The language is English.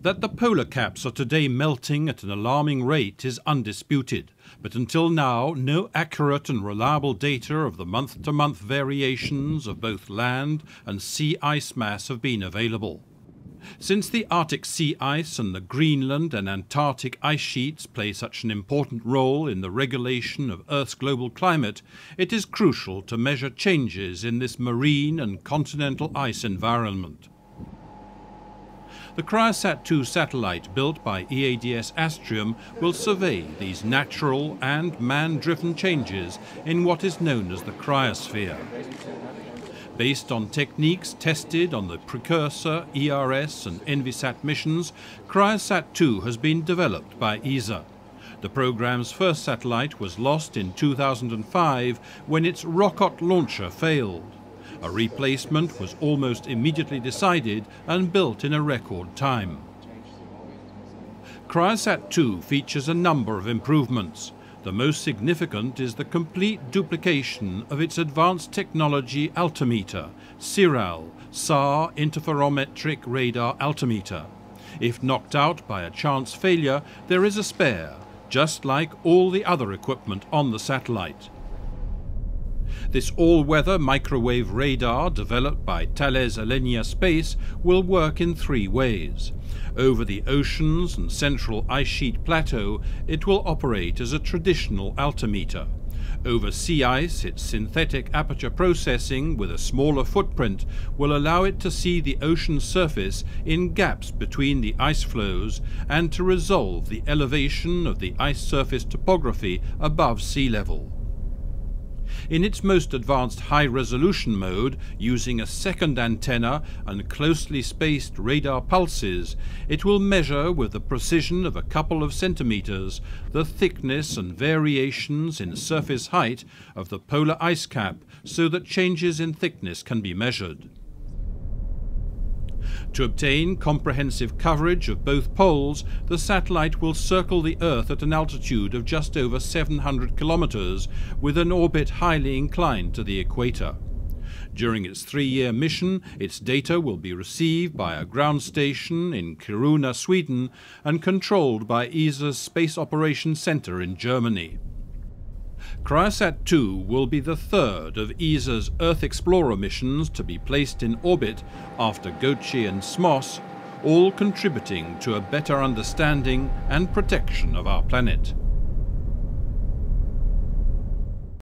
That the polar caps are today melting at an alarming rate is undisputed, but until now no accurate and reliable data of the month-to-month variations of both land and sea ice mass have been available. Since the Arctic sea ice and the Greenland and Antarctic ice sheets play such an important role in the regulation of Earth's global climate, it is crucial to measure changes in this marine and continental ice environment. The CryoSat-2 satellite built by EADS Astrium will survey these natural and man-driven changes in what is known as the cryosphere. Based on techniques tested on the Precursor, ERS and Envisat missions, CryoSat-2 has been developed by ESA. The program's first satellite was lost in 2005 when its rocket launcher failed. A replacement was almost immediately decided and built in a record time. CryoSat-2 features a number of improvements. The most significant is the complete duplication of its advanced technology altimeter, CIRAL, SAR Interferometric Radar Altimeter. If knocked out by a chance failure, there is a spare, just like all the other equipment on the satellite. This all-weather microwave radar developed by Thales Alenia Space will work in three ways. Over the oceans and central ice sheet plateau, it will operate as a traditional altimeter. Over sea ice, its synthetic aperture processing with a smaller footprint will allow it to see the ocean surface in gaps between the ice flows and to resolve the elevation of the ice surface topography above sea level. In its most advanced high-resolution mode, using a second antenna and closely spaced radar pulses, it will measure with the precision of a couple of centimeters the thickness and variations in surface height of the polar ice cap so that changes in thickness can be measured. To obtain comprehensive coverage of both poles, the satellite will circle the Earth at an altitude of just over 700 kilometers, with an orbit highly inclined to the equator. During its 3-year mission, its data will be received by a ground station in Kiruna, Sweden, and controlled by ESA's Space Operations Center in Germany. CryoSat-2 will be the third of ESA's Earth Explorer missions to be placed in orbit after Gochi and SMOS, all contributing to a better understanding and protection of our planet.